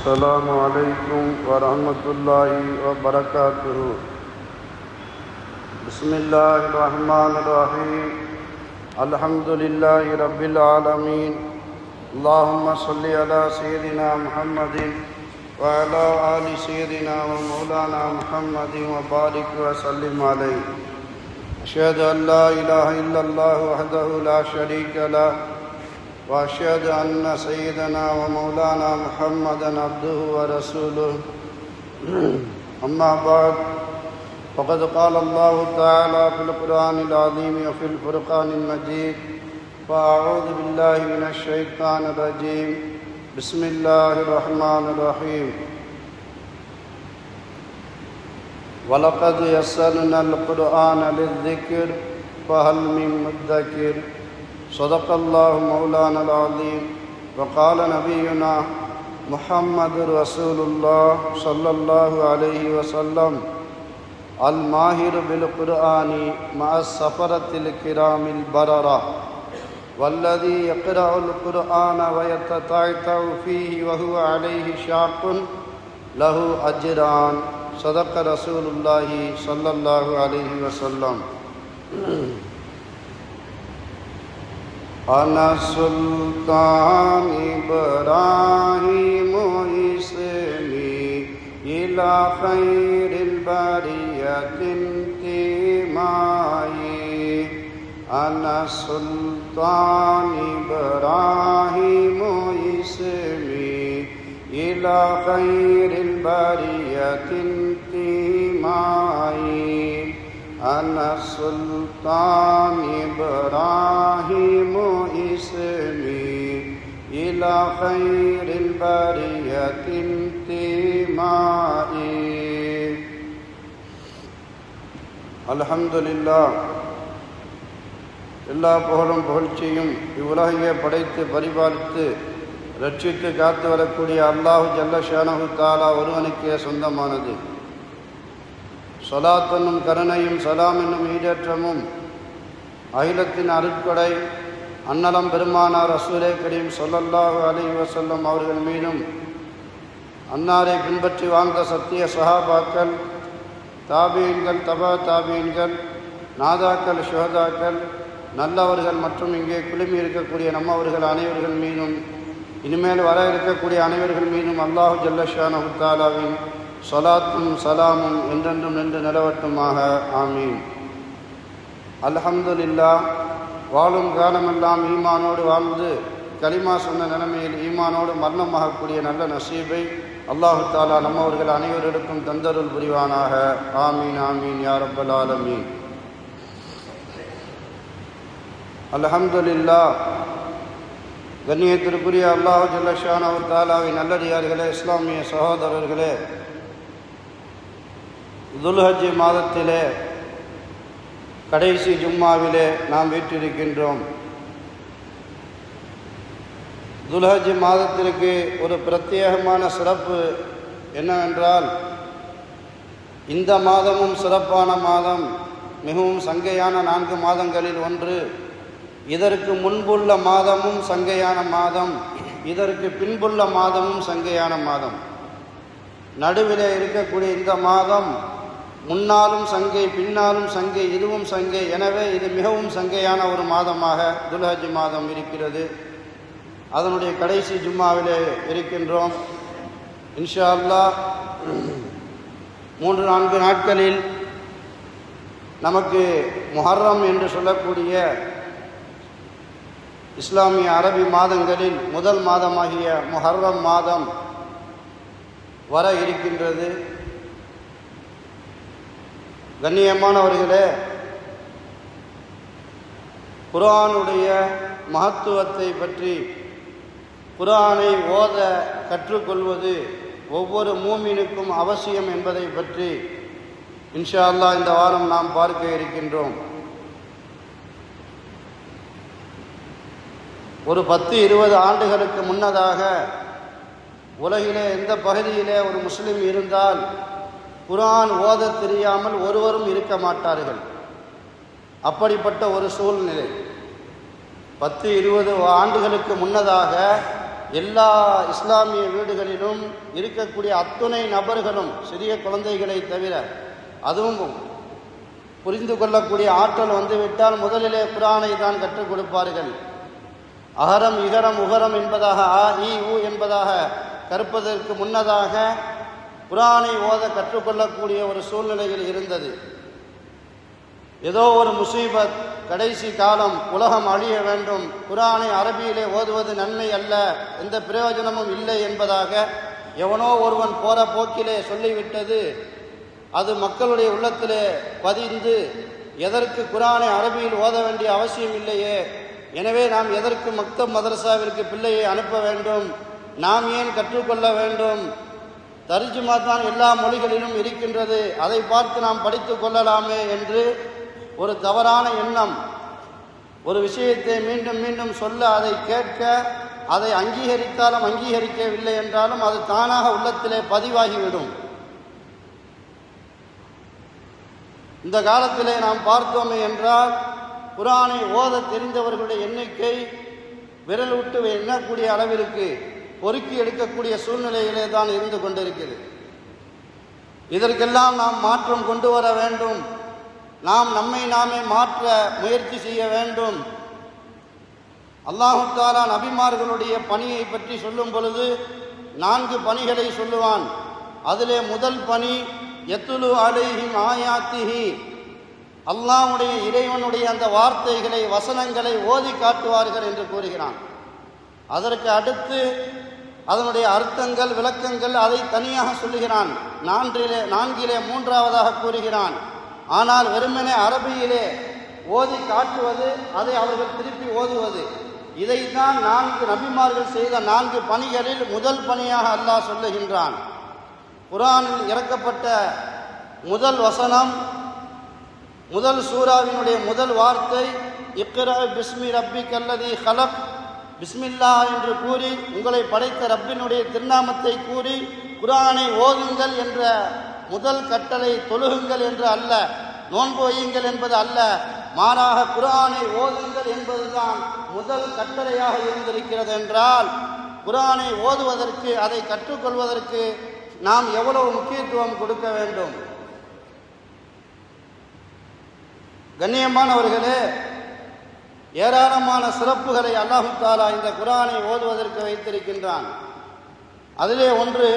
السلام عليكم ورحمة الله وبركاته. بسم الله الرحمن الرحيم. الحمد لله رب العالمين. اللهم صل على سيدنا محمد وعلى آل سيدنا ومولانا محمد وبارك وسلم عليه. أشهد أن لا إله إلا الله وحده لا شريك له وأشهد أن سيدنا ومولانا محمدا عبده ورسوله. أما بعد، فقد قال الله تعالى في القرآن العظيم وفي الفرقان المجيد: فأعوذ بالله من الشيطان الرجيم. بسم الله الرحمن الرحيم. وَلَقَدْ يَسَّرْنَا الْقُرْآنَ لِلذِّكْرِ فَهَلْ مِن مُّدَّكِرٍ. صدق الله مولانا العظيم. وقال نبينا محمد رسول الله صلى الله عليه وسلم: الماهر بالقرآن مع السفرة الكرام البررة، والذي يقرأ القرآن ويتتعتع فيه وهو عليه شاق له أجران. صدق رسول الله صلى الله عليه وسلم. أنا السلطان إبراهيم اسمي إلى خير البرية انتمائي. أنا السلطان إبراهيم اسمي إلى خير البرية انتمائي. أنا السلطان إبراهيم اسمي إلى خير البرية انتمائي. الحمد لله. எல்லா புகழும் புகழ்ச்சியும் இவ்வுலகையே படைத்து பரிபாலித்து ரட்சித்து காத்து வரக்கூடிய அல்லாஹு ஜல்ல ஷானஹு தஆலா ஒருவனுக்கே சொந்தமானது. ஸலாத் என்னும் கருணையும் சலாம் என்னும் ஈடேற்றமும் அகிலத்தின் அருட்கொடை அன்னலம் பெருமானார் ரசூலே கரீம் ஸல்லல்லாஹு அலைஹி வஸல்லம் அவர்கள் மீதும், அன்னாரை பின்பற்றி வாழ்ந்த சத்திய சஹாபாக்கள், தாபீன்கள், தபா தாபீன்கள், நாதாக்கள், ஷுஹதாக்கள், நல்லவர்கள் மற்றும் இங்கே குழுமி இருக்கக்கூடிய நம்மவர்கள் அனைவர்கள் மீதும், இனிமேல் வர இருக்கக்கூடிய அனைவர்கள் மீதும் அல்லாஹு ஜல்ல ஷானஹு தஆலாவின் ஸலாத்தும் சலாமும் என்றென்றும் நின்று நிலவட்டுமாக. ஆமீன். அல்ஹம்துலில்லாஹ். வாழும் காலமெல்லாம் ஈமானோடு வாழ்ந்து கலிமா சொன்ன நிலைமையில் ஈமானோடு மரணமாகக்கூடிய நல்ல நசீபை அல்லாஹு தஆலா நம்மவர்கள் அனைவருக்கும் தந்தருள் புரிவானாக. ஆமீன் ஆமீன் யா ரப்பல் ஆலமீன். அல்ஹம்துலில்லாஹ். கண்ணியத்திற்குரிய அல்லாஹு ஜல்ல ஷானஹு தஆலாவின் நல்லடியார்களே, இஸ்லாமிய சகோதரர்களே, துல்ஹஜ் மாதத்திலே கடைசி ஜும்மாவிலே நாம் வீற்றிருக்கின்றோம். துல்ஹஜ் மாதத்திற்கு ஒரு பிரத்யேகமான சிறப்பு என்னவென்றால், இந்த மாதமும் சிறப்பான மாதம், மிகவும் சங்கையான 4 மாதங்களில் ஒன்று. இதற்கு முன்புள்ள மாதமும் சங்கையான மாதம், இதற்கு பின்புள்ள மாதமும் சங்கையான மாதம். நடுவிலே இருக்கக்கூடிய இந்த மாதம் முன்னாலும் சங்கை, பின்னாலும் சங்கை, இதுவும் சங்கை. எனவே இது மிகவும் சங்கையான ஒரு மாதமாக துல்ஹஜ் மாதம் இருக்கிறது. அதனுடைய கடைசி ஜும்மாவிலே இருக்கின்றோம். இன்ஷா அல்லாஹ் 3-4 நாட்களில் நமக்கு முஹர்ரம் என்று சொல்லக்கூடிய இஸ்லாமிய அரபி மாதங்களில் முதல் மாதமாகிய முஹர்ரம் மாதம் வர இருக்கின்றது. கண்ணியமானவர்களே, குர்ஆனுடைய மகத்துவத்தை பற்றி, குர்ஆனை ஓத கற்றுக்கொள்வது ஒவ்வொரு மூமினுக்கும் அவசியம் என்பதை பற்றி இன்ஷா அல்லாஹ் இந்த வாரம் நாம் பார்க்க இருக்கின்றோம். ஒரு 10-20 ஆண்டுகளுக்கு முன்னதாக உலகிலே எந்த பகுதியிலே ஒரு முஸ்லிம் இருந்தால் குர்ஆன் ஓத தெரியாமல் ஒருவரும் இருக்க மாட்டார்கள். அப்படிப்பட்ட ஒரு சூழ்நிலை 10-20 ஆண்டுகளுக்கு முன்னதாக எல்லா இஸ்லாமிய வீடுகளிலும் இருக்கக்கூடிய அத்துணை நபர்களும் சிறிய குழந்தைகளை தவிர, அதுவும் புரிந்து கொள்ளக்கூடிய ஆற்றல் வந்துவிட்டால் முதலிலே குர்ஆனை தான் கற்றுக் கொடுப்பார்கள். அகரம் இகரம் உகரம் என்பதாக, ஆ இ உ என்பதாக கற்பதற்கு முன்னதாக குர்ஆனை ஓத கற்றுக்கொள்ளக்கூடிய ஒரு சூழ்நிலையில் இருந்தது. ஏதோ ஒரு முசீபத், கடைசி காலம், உலகம் அழிய வேண்டும், குர்ஆனை அரபியிலே ஓதுவது நன்மை அல்ல, எந்த பிரயோஜனமும் இல்லை என்பதாக எவனோ ஒருவன் போற போக்கிலே சொல்லிவிட்டது. அது மக்களுடைய உள்ளத்திலே பதிந்து, எதற்கு குர்ஆனை அரபியில் ஓத வேண்டிய அவசியம் இல்லையே, எனவே நாம் எதற்கு மக்தப் மதரசாவிற்கு பிள்ளையை அனுப்ப வேண்டும், நாம் ஏன் கற்றுக்கொள்ள வேண்டும், தர்ஜுமா தான் எல்லா மொழிகளிலும் இருக்கின்றது, அதை பார்த்து நாம் படித்து கொள்ளலாமே என்று ஒரு தவறான எண்ணம். ஒரு விஷயத்தை மீண்டும் மீண்டும் சொல்ல, அதை கேட்க, அதை அங்கீகரித்தாலும் அங்கீகரிக்கவில்லை என்றாலும் அது தானாக உள்ளத்திலே பதிவாகிவிடும். இந்த காலத்திலே நாம் பார்த்தோமே என்றால் குர்ஆனை ஓத தெரிந்தவர்களுடைய எண்ணிக்கை விரல் விட்டு எண்ணக்கூடிய அளவிற்கு பொறுக்கி எடுக்கக்கூடிய சூழ்நிலையிலே தான் இருந்து கொண்டிருக்கிறது. இதற்கெல்லாம் நாம் மாற்றம் கொண்டு வர வேண்டும். நாம் நம்மை நாமே மாற்ற முயற்சி செய்ய வேண்டும். அல்லாஹு தஆலா நபிமார்களுடைய பணியை பற்றி சொல்லும் பொழுது 4 பணிகளை சொல்லுவான். அதிலே முதல் பணி யத்லு அலைஹிம் ஆயாத்திஹி, அல்லாஹ்வுடைய இறைவனுடைய அந்த வார்த்தைகளை, வசனங்களை ஓதி காட்டுவார்கள் என்று கூறுகிறான். அதற்கு அடுத்து அதனுடைய அர்த்தங்கள், விளக்கங்கள், அதை தனியாக சொல்லுகிறான். 4 மூன்றாவதாக கூறுகிறான். ஆனால் வெறுமனே அரபியிலே ஓதி காட்டுவது, அதை அவர்கள் திருப்பி ஓதுவது, இதைத்தான் 4 நபிமார்கள் செய்த 4 பணிகளில் முதல் பணியாக அல்லாஹ் சொல்லுகின்றான். குர்ஆனில் இறக்கப்பட்ட முதல் வசனம், முதல் சூராவினுடைய முதல் வார்த்தை இக்ரா பிஸ்மி ரப்பிக்கல்லதி ஹலக், பிஸ்மில்லா என்று கூறி, உங்களை படைத்த ரப்பினுடைய திருநாமத்தை கூறி குர்ஆனை ஓதுங்கள் என்ற முதல் கட்டளை. தொழுகுங்கள் என்று அல்ல, நோன்பு வையுங்கள் என்பது அல்ல, மாறாக குர்ஆனை ஓதுங்கள் என்பதுதான் முதல் கட்டளையாக இருந்திருக்கிறது. என்றால் குர்ஆனை ஓதுவதற்கு, அதை கற்றுக்கொள்வதற்கு நாம் எவ்வளவு முக்கியத்துவம் கொடுக்க வேண்டும். கண்ணியமானவர்களே, ஏராளமான சிறப்புகளை அல்லாஹு தஆலா இந்த குர்ஆனை ஓதுவதற்கு வைத்திருக்கின்றான். அதிலே ஒன்று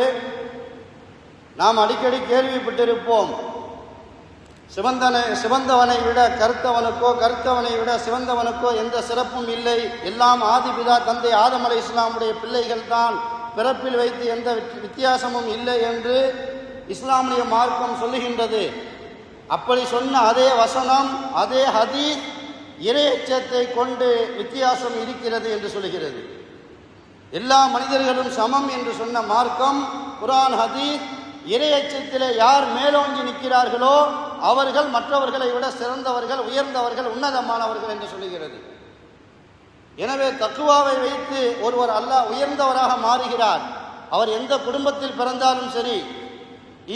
நாம் அடிக்கடி கேள்விப்பட்டிருப்போம். சிவந்தவனை விட கருத்தவனுக்கோ, கருத்தவனை விட சிவந்தவனுக்கோ எந்த சிறப்பும் இல்லை, எல்லாம் ஆதிபிதா தந்தை ஆதம் அலைஹிஸ்ஸலாமுடைய பிள்ளைகள் தான், பிறப்பில் வைத்து எந்த வித்தியாசமும் இல்லை என்று இஸ்லாமிய மார்க்கம் சொல்லுகின்றது. அப்படி சொன்ன அதே வசனம், அதே ஹதீஸ் இறையச்சத்தை கொண்டு வித்தியாசம் இருக்கிறது என்று சொல்கிறது. எல்லா மனிதர்களும் சமம் என்று சொன்ன மார்க்கம் குர்ஆன், ஹதீஸ் இறையச்சத்திலே யார் மேலோங்கி நிற்கிறார்களோ அவர்கள் மற்றவர்களை விட சிறந்தவர்கள், உயர்ந்தவர்கள், உன்னதமானவர்கள் என்று சொல்லுகிறது. எனவே தக்குவாவை வைத்து ஒருவர் அல்லாஹ் உயர்ந்தவராக மாறுகிறார். அவர் எந்த குடும்பத்தில் பிறந்தாலும் சரி,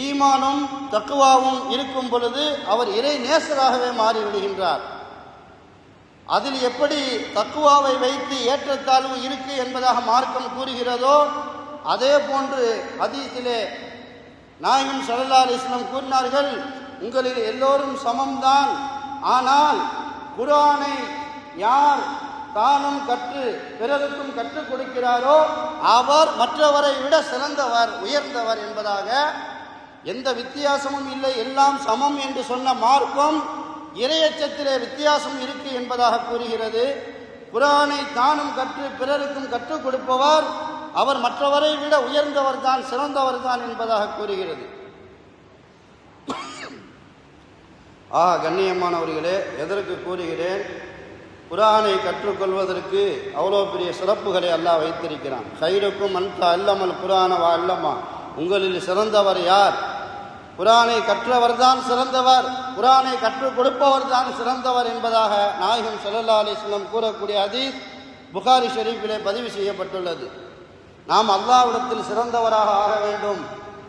ஈமானும் தக்குவாவும் இருக்கும் பொழுது அவர் இறை நேசராகவே மாறிவிடுகின்றார். அதில் எப்படி தக்குவாவை வைத்து ஏற்றத்தாழ்வு இருக்கு என்பதாக மார்க்கம் கூறுகிறதோ, அதே போன்று ஹதீஸிலே நாயகம் ஸல்லல்லாஹு அலைஹி வஸல்லம் கூறினார்கள், உங்களில் எல்லோரும் சமம்தான், ஆனால் குர்ஆனை யார் தானும் கற்று பிறருக்கும் கற்றுக் கொடுக்கிறாரோ அவர் மற்றவரை விட சிறந்தவர், உயர்ந்தவர் என்பதாக. எந்த வித்தியாசமும் இல்லை, எல்லாம் சமம் என்று சொன்ன மார்க்கம் இறையச்சத்திலே வித்தியாசம் இருக்கு என்பதாக கூறுகிறது. குர்ஆனை தானும் கற்று பிறருக்கும் கற்றுக் கொடுப்பவர் அவர் மற்றவரை விட உயர்ந்தவர் தான், சிறந்தவர் தான் என்பதாக கூறுகிறது. கண்ணியமானவர்களே, எதற்கு கூறுகிறேன்? குர்ஆனை கற்றுக்கொள்வதற்கு அவ்வளோ பெரிய சிறப்புகளை அல்லாஹ் வைத்திருக்கிறான். கைருக்கும் மன் தஅல்லமல் குர்ஆன வ அல்லமா, உங்களில் சிறந்தவர் யார்? குர்ஆனை கற்றவர் தான் சிறந்தவர், குர்ஆனை கற்றுக் கொடுப்பவர் தான் சிறந்தவர் என்பதாக நாயகம் ஸல்லல்லாஹு அலைஹி வஸல்லம் கூறக்கூடிய ஹதீஸ் புகாரி ஷரீஃபிலே பதிவு செய்யப்பட்டுள்ளது. நாம் அல்லாஹ்விடத்தில் சிறந்தவராக ஆக வேண்டும்,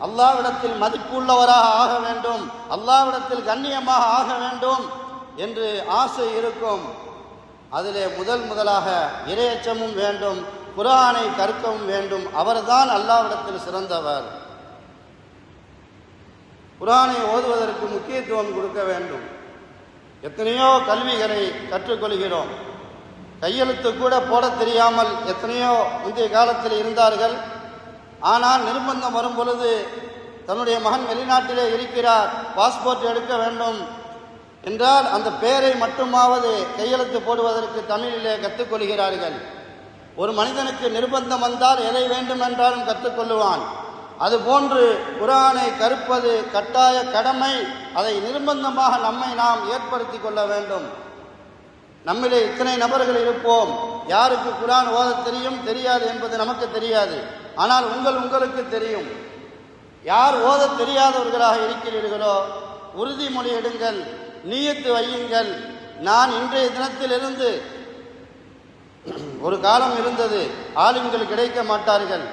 அல்லாஹ்விடத்தில் மதிப்புள்ளவராக ஆக வேண்டும், அல்லாஹ்விடத்தில் கண்ணியமாக ஆக வேண்டும் என்று ஆசை இருக்கும். அதிலே முதலாக இறையச்சமும் வேண்டும், குர்ஆனை கற்கவும் வேண்டும். அவர்தான் அல்லாஹ்விடத்தில் சிறந்தவர். குர்ஆனை ஓதுவதற்கு முக்கியத்துவம் கொடுக்க வேண்டும். எத்தனையோ கல்விகளை கற்றுக்கொள்கிறோம். கையெழுத்து கூட போட தெரியாமல் எத்தனையோ முந்தைய காலத்தில் இருந்தார்கள். ஆனால் நிர்பந்தம் வரும் பொழுது தன்னுடைய மகன் வெளிநாட்டிலே இருக்கிறார், பாஸ்போர்ட் எடுக்க வேண்டும் என்றால் அந்த பெயரை மட்டுமாவது கையெழுத்து போடுவதற்கு தமிழிலே கற்றுக்கொள்கிறார்கள். ஒரு மனிதனுக்கு நிர்பந்தம் வந்தால் எதை வேண்டுமென்றாலும் கற்றுக்கொள்ளுவான். அதுபோன்று குர்ஆனை கற்பது கட்டாய கடமை. அதை நிர்பந்தமாக நம்மை நாம் ஏற்படுத்தி கொள்ள வேண்டும். நம்மிலே இத்தனை நபர்கள் இருப்போம், யாருக்கு குர்ஆன் ஓத தெரியும் தெரியாது என்பது நமக்கு தெரியாது. ஆனால் உங்களுக்கு தெரியும். யார் ஓத தெரியாதவர்களாக இருக்கிறீர்களோ உறுதிமொழி எடுங்கள், நியத்து வையுங்கள். நான் இன்றைய தினத்திலிருந்து, ஒரு காலம் இருந்தது ஆலிம்கள் கிடைக்க மாட்டார்கள்.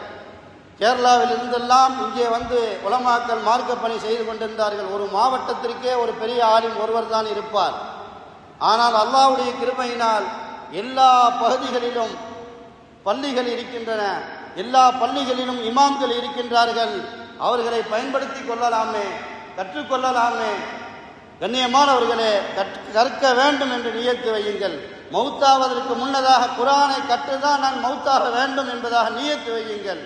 கேரளாவில் இருந்தெல்லாம் இங்கே வந்து உலமாக்கள் மார்க்க பணி செய்து கொண்டிருந்தார்கள். ஒரு மாவட்டத்திற்கே ஒரு பெரிய ஆலிம் ஒருவர் தான் இருப்பார். ஆனால் அல்லாஹ்வுடைய கிருபையினால் எல்லா பகுதிகளிலும் பள்ளிகள் இருக்கின்றன. எல்லா பள்ளிகளிலும் இமாம்கள் இருக்கின்றார்கள். அவர்களை பயன்படுத்தி கொள்ளலாமே, கற்றுக்கொள்ளலாமே. கண்ணியமானவர்களே, கற்க வேண்டும் என்று நியத்து வையுங்கள். மௌத்தாவதற்கு முன்னதாக குர்ஆனை கற்றுதான் நான் மௌத்தாக வேண்டும் என்பதாக நியத்து வையுங்கள்.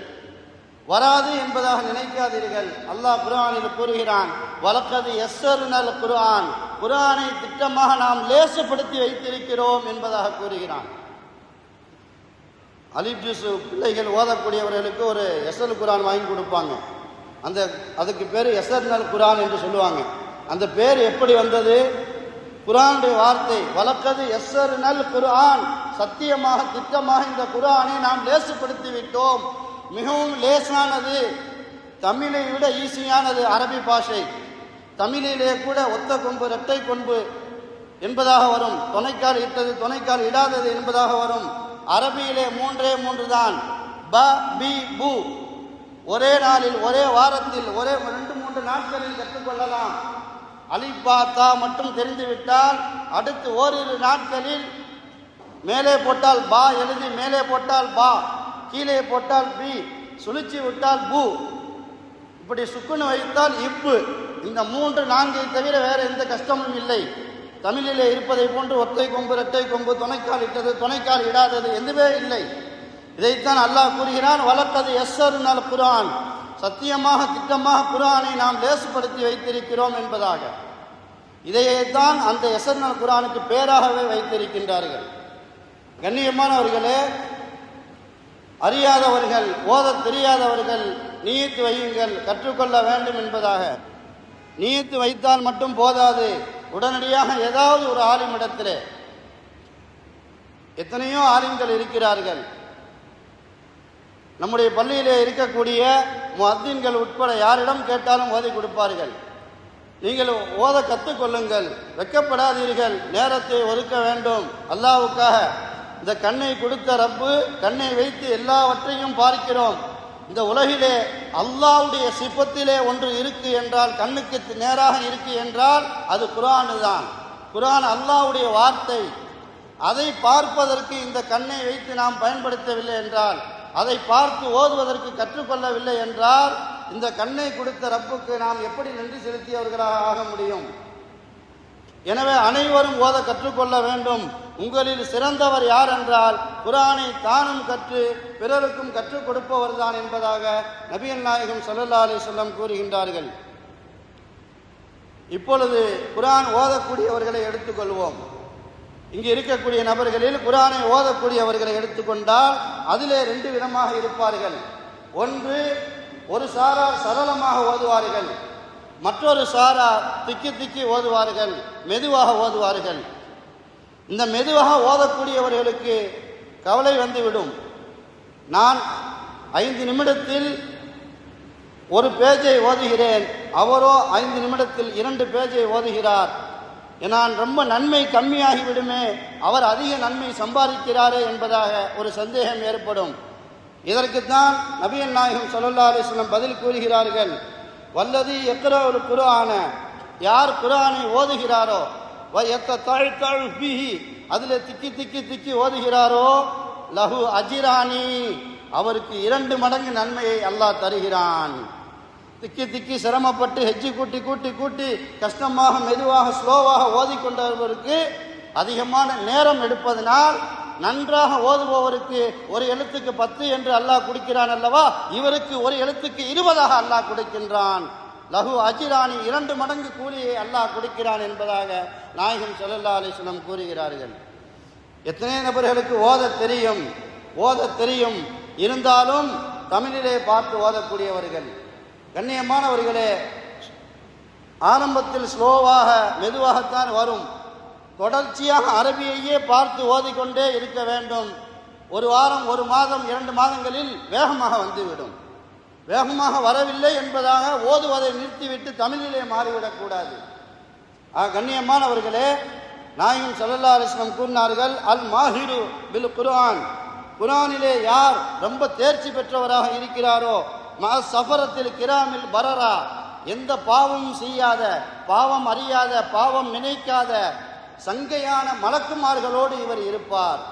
வராது என்பதாக நினைக்காதீர்கள். அல்லாஹ் குர்ஆனில் கூறுகிறான், வலக்கது யஸ்ஸர்னல் குர்ஆன், குர்ஆனை திட்டமாக நாம் லேசுப்படுத்தி வைத்திருக்கிறோம் என்பதாக கூறுகிறான். அலிப் ஜூஸ் பிள்ளைகள் ஓதக்கூடியவர்களுக்கு ஒரு யஸ்ஸல் குர்ஆன் வாங்கி கொடுப்பாங்க. அதுக்கு பேர் யஸ்ஸர்னல் குர்ஆன் என்று சொல்லுவாங்க. அந்த பேர் எப்படி வந்தது? குர்ஆனுடைய வார்த்தை, வலக்கது யஸ்ஸர்னல் குர்ஆன், சத்தியமாக திட்டமாக இந்த குர்ஆனை நாம் லேசுப்படுத்தி விட்டோம். மிகவும் லேசானது, தமிழை விட ஈஸியானது அரபி பாஷை. தமிழிலே கூட ஒத்த கொம்பு இரட்டை கொம்பு என்பதாக வரும், துணைக்கால் இட்டது துணைக்கால் இடாதது என்பதாக வரும். அரபியிலே மூன்று தான், ப பி பு. ஒரே நாளில், ஒரே வாரத்தில், ஒரே 2-3 நாட்களில் கற்றுக்கொள்ளலாம். அலிஃப் பா தா மட்டும் தெரிந்துவிட்டால் அடுத்து ஓரிரு நாட்களில் மேலே போட்டால் பா எழுதி, மேலே போட்டால் பா, கீழே போட்டால் பி, சுழிச்சி விட்டால் பூ, இப்படி சுக்குன்னு வைத்தால் இப்பு. இந்த 3-4 தவிர வேற எந்த கஷ்டமும் இல்லை. தமிழிலே இருப்பதை போன்று ஒற்றை கொம்பு இரட்டை கொம்பு, துணைக்கால் இட்டது துணைக்கால் இடாதது எதுவே இல்லை. இதைத்தான் அல்லாஹ் கூறுகிறான், வலக்கது யஸ்ஸர்னல் குர்ஆன், சத்தியமாக திட்டமாக குர்ஆனை நாம் லேசுப்படுத்தி வைத்திருக்கிறோம் என்பதாக. இதையேதான் அந்த யஸ்ஸர்னல் குர்ஆனுக்கு பேராகவே வைத்திருக்கின்றார்கள். கண்ணியமானவர்களே, அறியாதவர்கள், ஓத தெரியாதவர்கள் நியத்து வையுங்கள், கற்றுக்கொள்ள வேண்டும் என்பதாக. நியத்து வைத்தால் மட்டும் போதாது, உடனடியாக ஏதாவது ஒரு ஆலிமிடத்திலே, எத்தனையோ ஆலிம்கள் இருக்கிறார்கள். நம்முடைய பள்ளியிலே இருக்கக்கூடிய முஅத்தின்கள் உட்பட யாரிடம் கேட்டாலும் ஓதி கொடுப்பார்கள். நீங்கள் ஓத கற்றுக்கொள்ளுங்கள், வெட்கப்படாதீர்கள், நேரத்தை ஒதுக்க வேண்டும் அல்லாஹ்வுக்காக. இந்த கண்ணை கொடுத்த ரப்பு, கண்ணை வைத்து எல்லாவற்றையும் பார்க்கிறோம். இந்த உலகிலே அல்லாஹ்வுடைய சிஃபத்திலே ஒன்று இருக்கு என்றால், கண்ணுக்கு நேராக இருக்கு என்றால் அது குர்ஆன் தான். குர்ஆன் அல்லாஹ்வுடைய வார்த்தை. அதை பார்ப்பதற்கு இந்த கண்ணை வைத்து நாம் பயன்படுத்தவில்லை என்றால், அதை பார்த்து ஓதுவதற்கு கற்றுக்கொள்ளவில்லை என்றால், இந்த கண்ணை கொடுத்த ரப்புக்கு நாம் எப்படி நன்றி செலுத்தியவர்களாக ஆக முடியும்? எனவே அனைவரும் ஓத கற்றுக்கொள்ள வேண்டும். உங்களில் சிறந்தவர் யார் என்றால், குர்ஆனை தானும் கற்று பிறருக்கும் கற்றுக் கொடுப்பவர் தான் என்பதாக நபிகள் நாயகம் ஸல்லல்லாஹு அலைஹி வஸல்லம் கூறுகின்றார்கள். இப்பொழுது குர்ஆன் ஓதக்கூடியவர்களை எடுத்துக்கொள்வோம். இங்கு இருக்கக்கூடிய நபர்களில் குர்ஆனை ஓதக்கூடியவர்களை எடுத்துக்கொண்டால் அதிலே 2 விதமாக இருப்பார்கள். ஒன்று, ஒரு சாரார் சரளமாக ஓதுவார்கள், மற்றொரு சாரார் திக்கி திக்கி ஓதுவார்கள், மெதுவாக ஓதுவார்கள். இந்த மெதுவாக ஓதக்கூடியவர்களுக்கு கவலை வந்துவிடும். நான் 5 நிமிடத்தில் ஒரு பேஜை ஓதுகிறேன், அவரோ 5 நிமிடத்தில் 2 பேஜை ஓதுகிறார். நான் ரொம்ப நன்மை கம்மியாகிவிடுமே, அவர் அதிக நன்மை சம்பாதிக்கிறாரே என்பதாக ஒரு சந்தேகம் ஏற்படும். இதற்குத்தான் நபிகள் நாயகம் ஸல்லல்லாஹு அலைஹி வஸல்லம் பதில் கூறுகிறார்கள், வல்லதி யக்ரவுல் குர்ஆன, யார் குர்ஆனை ஓதுகிறாரோ, வயத்ததஅல் பிஹி, அதிலே திக்கி திக்கி திக்கி ஓதுகிறாரோ, லஹு அஜிரானி, அவருக்கு 2 மடங்கு நன்மையை அல்லாஹ் தருகிறான். திக்கி திக்கி சிரமப்பட்டு ஹெஜ்ஜி கூட்டி கூட்டி கூட்டி கஷ்டமாக மெதுவாக ஸ்லோவாக ஓதிக்கொண்டவருக்கு அதிகமான நேரம் எடுப்பதனால் நன்றாக ஓதுபவருக்கு ஒரு எழுத்துக்கு 10 என்று அல்லாஹ் கொடுக்கிறான் அல்லவா, இவருக்கு ஒரு எழுத்துக்கு 20 அல்லாஹ் கொடுக்கின்றான். லஹு அஜிரானி, 2 மடங்கு கூலியை அல்லாஹ் கொடுக்கிறான் என்பதாக நாயகம் ஸல்லல்லாஹு அலைஹி வஸல்லம் கூறுகிறார்கள். எத்தனை நபர்களுக்கு ஓத தெரியும் இருந்தாலும் தமிழிலே பார்த்து ஓதக்கூடியவர்கள். கண்ணியமானவர்களே, ஆரம்பத்தில் ஸ்லோவாக மெதுவாகத்தான் வரும். தொடர்ச்சியாக அரபியையே பார்த்து ஓதிக்கொண்டே இருக்க வேண்டும். ஒரு வாரம், ஒரு மாதம், 2 மாதங்களில் வேகமாக வந்துவிடும். வேகமாக வரவில்லை என்பதாக ஓதுவதை நிறுத்திவிட்டு தமிழிலே மாறிவிடக்கூடாது. கண்ணியமானவர்களே, நாயகம் ஸல்லல்லாஹு அலைஹி வஸல்லம் கூறினார்கள், அல் மாஹிரு பில் குர்ஆன், குர்ஆனிலே யார் ரொம்ப தேர்ச்சி பெற்றவராக இருக்கிறாரோ, மா சஃபரத்தில் கிராமில் பரரா, எந்த பாவமும் செய்யாத, பாவம் அறியாத, பாவம் நினைக்காத சங்கையான மலக்குமார்களோடு இவர் இருப்பார்.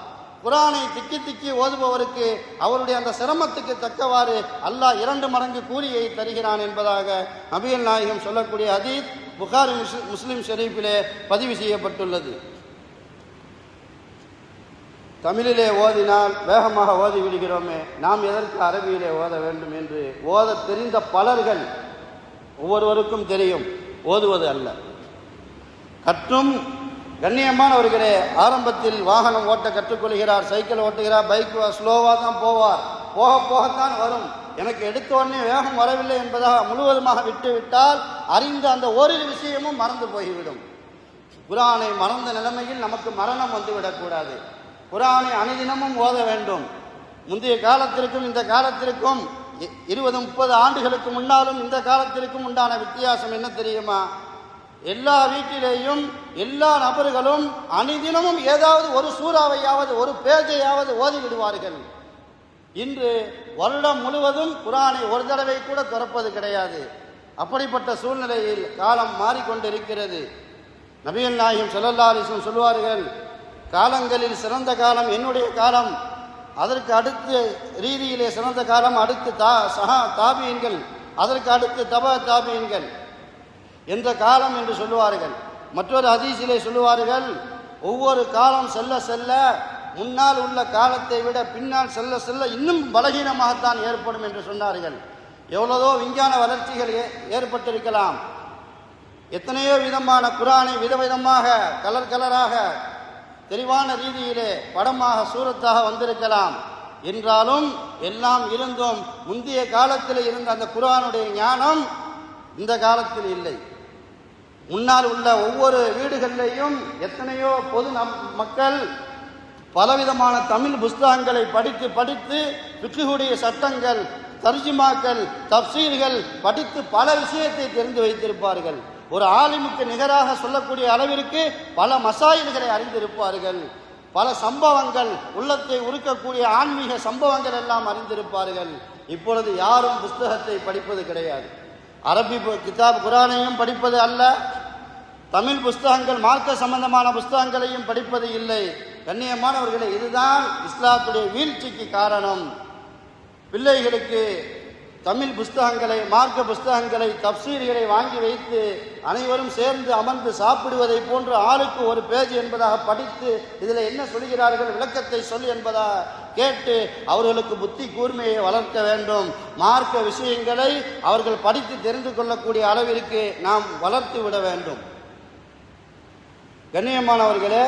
குர்ஆனை திக்கி திக்கி ஓதுபவருக்கு அவருடைய அந்த சிரமத்துக்கு தக்கவாறு அல்லாஹ் 2 மடங்கு கூலியை தருகிறான் என்பதாக நபிகள் நாயகம் சொல்லக்கூடிய ஹதீஸ் புகாரி முஸ்லிம் ஷரீஃபிலே பதிவு செய்யப்பட்டுள்ளது. தமிழிலே ஓதினால் வேகமாக ஓதி விடுகிறோமே, நாம் எதற்கு அரபியிலே ஓத வேண்டும் என்று ஓத தெரிந்த பலர்கள் ஒவ்வொருவருக்கும் தெரியும், ஓதுவது அல்ல. கற்றும் கண்ணியமானவர்களே, ஆரம்பத்தில் வாகனம் ஓட்ட கற்றுக்கொள்கிறார், சைக்கிள் ஓட்டுகிறார், பைக் ஸ்லோவாக தான் போவார், போக போகத்தான் வரும். எனக்கு எடுத்த உடனே வேகம் வரவில்லை என்பதாக முழுவதுமாக விட்டுவிட்டால் அறிந்த அந்த ஓரிரு விஷயமும் மறந்து போய்விடும். குர்ஆனை மறந்த நிலைமையில் நமக்கு மரணம் வந்துவிடக்கூடாது. குர்ஆனை அனுதினமும் ஓத வேண்டும். முந்தைய காலத்திற்கும் இந்த காலத்திற்கும் 20-30 ஆண்டுகளுக்கு முன்னாலும் இந்த காலத்திற்கும் உண்டான வித்தியாசம் என்ன தெரியுமா? எல்லா வீட்டிலேயும் எல்லா நபர்களும் அனுதினமும் ஏதாவது ஒரு சூறாவையாவது ஒரு பேஜையாவது ஓதி விடுவார்கள். இன்று வருடம் முழுவதும் குர்ஆனை ஒரு தடவை கூட திறப்பது கிடையாது. அப்படிப்பட்ட சூழ்நிலையில் காலம் மாறிக்கொண்டிருக்கிறது. நபிகள் நாயகம் ஸல்லல்லாஹு அலைஹி வஸல்லம் சொல்வார்கள், காலங்களில் சிறந்த காலம் என்னுடைய காலம், அதற்கு அடுத்த ரீதியிலே சிறந்த காலம் அடுத்து தாபியீன்கள், அதற்கு அடுத்து தாபியீன்கள் என்ற காலம் என்று சொல்லுவார்கள். மற்றொரு ஹதீஸிலே சொல்லுவார்கள், ஒவ்வொரு காலம் செல்ல செல்ல முன்னால் உள்ள காலத்தை விட பின்னால் செல்ல செல்ல இன்னும் பலகீனமாகத்தான் ஏற்படும் என்று சொன்னார்கள். எவ்வளவோ விஞ்ஞான வளர்ச்சிகள் ஏற்பட்டிருக்கலாம், எத்தனையோ விதமான குர்ஆனை விதவிதமாக கலர் கலராக தெளிவான ரீதியிலே படமாக சூரத்தாக வந்திருக்கலாம். என்றாலும் எல்லாம் இருந்தும் முந்தைய காலத்தில் இருந்த அந்த குர்ஆனுடைய ஞானம் இந்த காலத்தில் இல்லை. முன்னால் உள்ள ஒவ்வொரு வீடுகளிலேயும் எத்தனையோ பொது மக்கள் பலவிதமான தமிழ் புஸ்தகங்களை படித்து படித்து ஃபிக்ஹுடைய சட்டங்கள், தர்ஜுமாக்கள், தப்சீர்கள் படித்து பல விஷயத்தை தெரிந்து வைத்திருப்பார்கள். ஒரு ஆலிமுக்கு நிகராக சொல்லக்கூடிய அளவிற்கு பல மசாயில்களை அறிந்திருப்பார்கள். பல சம்பவங்கள், உள்ளத்தை உருக்கக்கூடிய ஆன்மீக சம்பவங்கள் எல்லாம் அறிந்திருப்பார்கள். இப்பொழுது யாரும் புஸ்தகத்தை படிப்பது கிடையாது. அரபி கிதாப் குர்ஆனையும் படிப்பது அல்ல, தமிழ் புஸ்தகங்கள் மார்க்க சம்பந்தமான புஸ்தகங்களையும் படிப்பது இல்லை. கண்ணியமானவர்களே, இதுதான் இஸ்லாத்துடைய வீழ்ச்சிக்கு காரணம். பிள்ளைகளுக்கு தமிழ் புஸ்தகங்களை, மார்க்க புஸ்தகங்களை, தப்சீர்களை வாங்கி வைத்து அனைவரும் சேர்ந்து அமர்ந்து சாப்பிடுவதை போன்று ஆளுக்கு ஒரு பேஜ் என்பதாக படித்து இதில் என்ன சொல்கிறார்கள் விளக்கத்தை சொல் என்பதாக கேட்டு அவர்களுக்கு புத்தி கூர்மையை வளர்க்க வேண்டும். மார்க்க விஷயங்களை அவர்கள் படித்து தெரிந்து கொள்ளக்கூடிய அளவிற்கு நாம் வளர்த்து விட வேண்டும். கண்ணியமானவர்களே,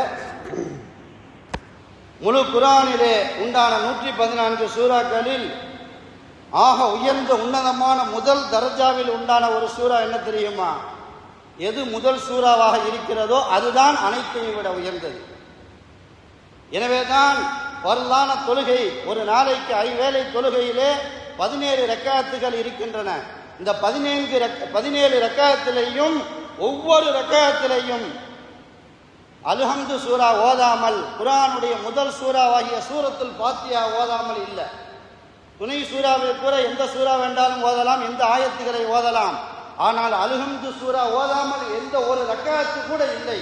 முழு குர்ஆனிலே உண்டான 114 சூறாக்களில் ஆக உயர்ந்த உன்னதமான முதல் தரஜாவில் உண்டான ஒரு சூறா என்ன தெரியுமா? எது முதல் சூறாவாக இருக்கிறதோ அதுதான் அனைத்தையும் விட உயர்ந்தது. எனவேதான் பர்லான தொழுகை, ஒரு நாளைக்கு 5 வேளை தொழுகையிலே 17 ரக்காத்துகள் இருக்கின்றன. இந்த 17 ரக்காத்திலேயும் ஒவ்வொரு ரக்காத்திலேயும் அல்ஹம்து சூரா ஓதாமல், குர்ஆனுடைய முதல் சூறாவாகிய சூரத்துல் ஃபாத்திஹா ஓதாமல் இல்லை. துணை சூறாவை கூட எந்த சூறா வேண்டாலும் ஓதலாம், எந்த ஆயத்துக்களை ஓதலாம். ஆனால் அல்ஹம்து சூரா ஓதாமல் எந்த ஒரு ரக்காத்து கூட இல்லை.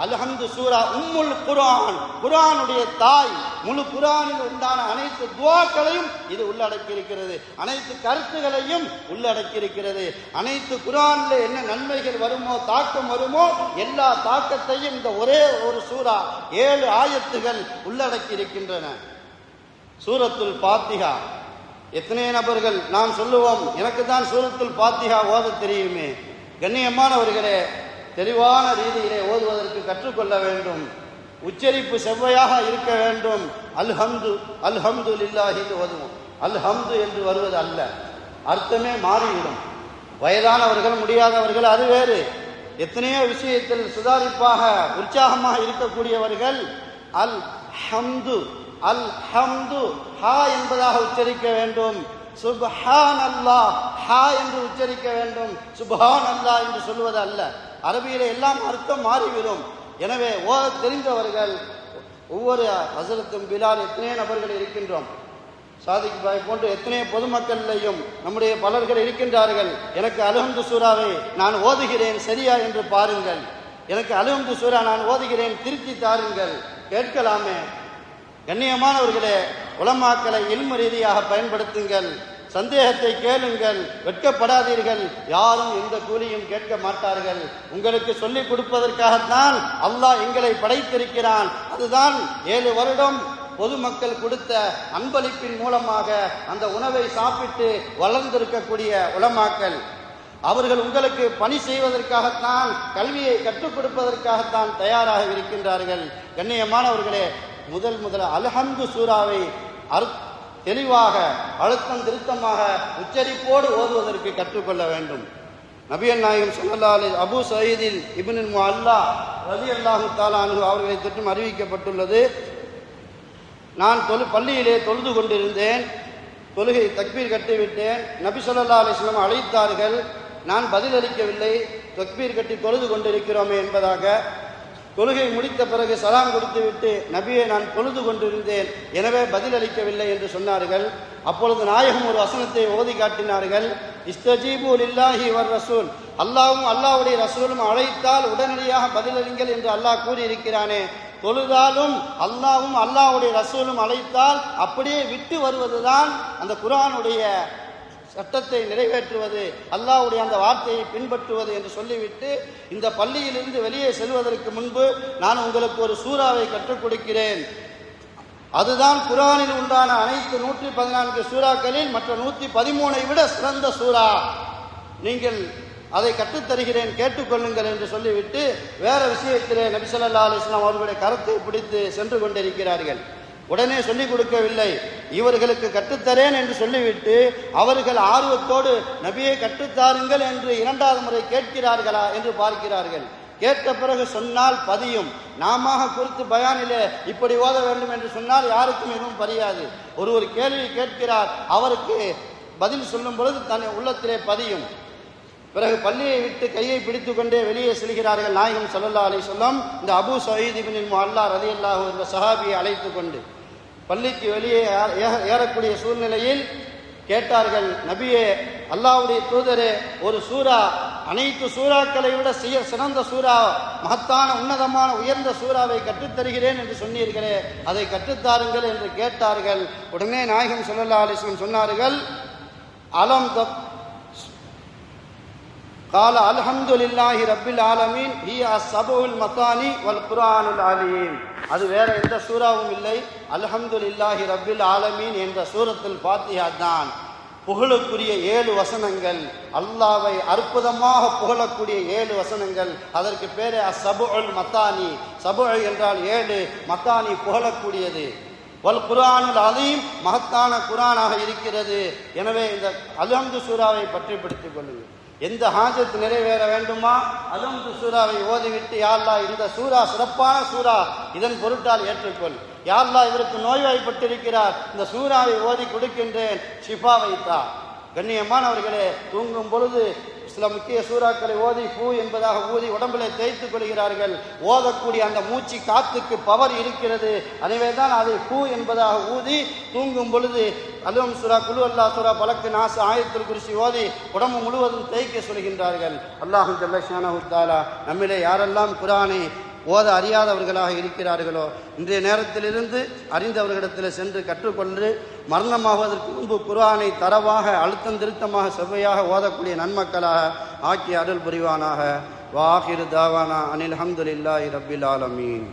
அல்ஹம்து சூரா உம்முல் குர்ஆன், குர்ஆனுடைய தாய். முழு குர்ஆனில் உண்டான அனைத்து துஆக்களையும் இது உள்ளடக்கி இருக்கிறது, அனைத்து கருத்துகளையும் உள்ளடக்கி இருக்கிறது. அனைத்து குர்ஆனில் என்ன நன்மைகள் வருமோ, தாக்கம் வருமோ, எல்லா தாக்கத்தையும் இந்த ஒரே ஒரு சூரா 7 ஆயத்துகள் உள்ளடக்கி இருக்கின்றன. சூரத்துல் ஃபாத்திஹா. எத்தனை நபர்கள் நாம் சொல்லுவோம், எனக்கு தான் சூரத்துல் ஃபாத்திஹா ஓத தெரியுமே. கண்ணியமானவர்களே, தெளிவான ரீதியிலே ஓதுவதற்கு கற்றுக்கொள்ள வேண்டும். உச்சரிப்பு செவ்வையாக இருக்க வேண்டும். அல்ஹம்து அல்ஹம்துலில்லாஹி என்று ஓதுவோம். அல்ஹம்து என்று வருவது அல்ல, அர்த்தமே மாறிவிடும். வயதானவர்கள், முடியாதவர்கள், அது வேறு. எத்தனையோ விஷயத்தில் சுதாரிப்பாக உற்சாகமாக இருக்கக்கூடியவர்கள் அல் ஹம்து அல் ஹம்து ஹா என்பதாக உச்சரிக்க வேண்டும். சுப்ஹான் அல்லாஹ் ஹா என்று உச்சரிக்க வேண்டும். சுப்ஹான் அல்லாஹ் என்று சொல்வது அல்ல. அரபியிலே எல்லாம் அர்த்தம் மாறிவிடும். எனவே ஓத தெரிந்தவர்கள், ஒவ்வொரு ஹஸரத்தும் பிலால், எத்தனையோ நபர்கள் இருக்கின்றோம். சாதிக் பாய் போன்று எத்தனையோ பொதுமக்களையும் நம்முடைய பலர்கள் இருக்கின்றார்கள். எனக்கு அல்ஹம்து சூராவை நான் ஓதுகிறேன், சரியா என்று பாருங்கள். எனக்கு அல்ஹம்து சூரா நான் ஓதுகிறேன், திருத்தி தாருங்கள். கேட்கலாமே. கண்ணியமானவர்களே, உலமாக்களை இல்மு ரீதியாக பயன்படுத்துங்கள். சந்தேகத்தை கேளுங்கள், வெட்கப்படாதீர்கள். யாரும் எந்த கூலியும் கேட்க மாட்டார்கள். உங்களுக்கு சொல்லிக் கொடுப்பதற்காகத்தான் அல்லாஹ் எங்களை படைத்திருக்கிறான். அதுதான் 7 வருடம் பொதுமக்கள் கொடுத்த அன்பளிப்பின் மூலமாக அந்த உணவை சாப்பிட்டு வளர்ந்திருக்கக்கூடிய உலமாக்கள். அவர்கள் உங்களுக்கு பணி செய்வதற்காகத்தான், கல்வியை கற்றுக் கொடுப்பதற்காகத்தான் தயாராக இருக்கின்றார்கள். கண்ணியமானவர்களே, முதல் அல்ஹம்து சூராவை தெளிவாக, அழுத்தம் திருத்தமாக, உச்சரிப்போடு ஓதுவதற்கு கற்றுக்கொள்ள வேண்டும். நபிகள் நாயகம் ஸல்லல்லாஹு அலைஹி அபூ சயீதில் இப்னுல் முஅல்லா ரலியல்லாஹு தஆலா அன்ஹு அவர்களை தொற்றும் அறிவிக்கப்பட்டுள்ளது. நான் பள்ளியிலே தொழுது கொண்டிருந்தேன். தொழுகை தக்பீர் கட்டிவிட்டேன். நபி ஸல்லல்லாஹு அலைஹி வஸல்லம் அழைத்தார்கள். நான் பதிலளிக்கவில்லை. தக்பீர் கட்டி தொழுது கொண்டிருக்கிறோமே என்பதாக. தொழுகை முடித்த பிறகு சலாம் கொடுத்துவிட்டு, நபியை நான் தொழுது கொண்டிருந்தேன், எனவே பதிலளிக்கவில்லை என்று சொன்னார்கள். அப்பொழுது நாயகம் ஒரு வசனத்தை ஓதி காட்டினார்கள். இஸ்தஜீபு லில்லாஹி வர் ரசூல், அல்லாஹ்வும் அல்லாஹ்வுடைய ரசூலும் அழைத்தால் உடனடியாக பதிலளிங்கள் என்று அல்லாஹ் கூறியிருக்கிறானே. தொழுதாலும் அல்லாஹ்வும் அல்லாஹ்வுடைய ரசூலும் அழைத்தால் அப்படியே விட்டு வருவதுதான் அந்த குர்ஆனுடைய சட்டத்தை நிறைவேற்றுவது, அல்லாஹ்வுடைய அந்த வார்த்தையை பின்பற்றுவது என்று சொல்லிவிட்டு, இந்த பள்ளியிலிருந்து வெளியே செல்வதற்கு முன்பு நான் உங்களுக்கு ஒரு சூறாவை கற்றுக் கொடுக்கிறேன். அதுதான் குர்ஆனில் உண்டான அனைத்து 114 சூறாக்களில் மற்ற 113ஐ விட சிறந்த சூறா. நீங்கள் அதை கற்றுத்தருகிறேன், கேட்டுக்கொள்ளுங்கள் என்று சொல்லிவிட்டு வேற விஷயத்திலே நபி ஸல்லல்லாஹு அலைஹி வஸல்லம் அவர்களுடைய கரத்தை பிடித்து சென்று கொண்டிருக்கிறார்கள். உடனே சொல்லிக் கொடுக்கவில்லை. இவர்களுக்கு கற்றுத்தரேன் என்று சொல்லிவிட்டு அவர்கள் ஆர்வத்தோடு நபியை கற்றுத்தாருங்கள் என்று 2வது முறை கேட்கிறார்களா என்று பார்க்கிறார்கள். கேட்ட பிறகு சொன்னால் பதியும். நாம குறித்து பயானிலே இப்படி ஓத வேண்டும் என்று சொன்னால் யாருக்கும் எதுவும் பரியாது. ஒரு கேள்வி கேட்கிறார், அவருக்கு பதில் சொல்லும் பொழுது தன் உள்ளத்திலே பதியும். பிறகு பள்ளியை விட்டு கையை பிடித்து கொண்டே வெளியே செல்கிறார்கள். நாயகம் ஸல்லல்லாஹு அலைஹி வஸல்லம் இந்த அபூ சயீத் இப்னுல் முஅல்லா ரலியல்லாஹு என்ற சஹாபியை அழைத்து கொண்டு பள்ளிக்கு வெளியே ஏறக்கூடிய சூழ்நிலையில் கேட்டார்கள், நபியே, அல்லாஹ்வுடைய தூதரே, ஒரு சூரா, அனைத்து சூறாக்களை விட சிறந்த சூரா, மகத்தான உன்னதமான உயர்ந்த சூறாவை கற்றுத்தருகிறேன் என்று சொன்னீர்களே, அதை கற்றுத்தாருங்கள் என்று கேட்டார்கள். உடனே நாயகம் ஸல்லல்லாஹு அலைஹி வஸல்லம் சொன்னார்கள், அலம் قال الحمد لله رب العالمين هي السبع المثاني والقرآن العليم. அது வேற எந்த சூறாவும் இல்லை. அல்ஹம்துலில்லாஹி ரப்பில் ஆலமீன் என்ற சூரத்துல் ஃபாத்திஹா தான். புகழக்கூடிய 7 வசனங்கள், அல்லாஹ்வை அற்புதமாக புகழக்கூடிய 7 வசனங்கள். அதற்கு பேரே அஸ்ஸபுல் மத்தானி. சபு என்றால் 7, மத்தானி புகழக்கூடியது. வல் குர்ஆனுல் அலீம், மகத்தான குர்ஆனாக இருக்கிறது. எனவே இந்த அல்ஹம்து சூராவை பற்றி பிடித்துக் கொள்ளுங்கள். எந்த ஹாஜத் நிறைவேற வேண்டுமா, அல்ஹம்து சூராவை ஓதிவிட்டு, யா அல்லாஹ், இந்த சூரா சிறப்பான சூரா, இதன் பொருட்டால் ஏற்றுக்கொள். யா அல்லாஹ், இவருக்கு நோய்வாய்ப்பட்டிருக்கிறார், இந்த சூராவை ஓதி கொடுக்கின்றேன், ஷிஃபா வைத்தா. கண்ணியமானவர்களே, தூங்கும் பொழுது சில முக்கிய சூறாக்களை ஓதி பூ என்பதாக ஊதி உடம்பிலே தேய்த்துக் கொள்கிறார்கள். ஓதக்கூடிய அந்த மூச்சு காத்துக்கு பவர் இருக்கிறது. எனவே தான் அதை பூ என்பதாக ஊதி தூங்கும் பொழுது அல்ஹம் சூரா, குலு அல்லா சூரா, பலக்கு, நாசு, ஆயத்துல் குர்சி ஓதி உடம்பு முழுவதும் தேய்க்க சொல்கின்றார்கள். அல்லாஹ் ஜல்ல ஷானஹு தஆலா நம்மிலே யாரெல்லாம் குர்ஆனை ஓத அறியாதவர்களாக இருக்கிறார்களோ இன்றைய நேரத்திலிருந்து அறிந்தவர்களிடத்தில் சென்று கற்றுக்கொண்டு மரணமாவதற்கு முன்பு குர்ஆனை தரவாக அழுத்தம் திருத்தமாக செவ்வையாக ஓதக்கூடிய நன்மக்களாக ஆக்கி அருள் புரிவானாக. வாஹிரு தாவானா அனில் ஹம்துலில்லாஹி ரப்பில் ஆலமீன்.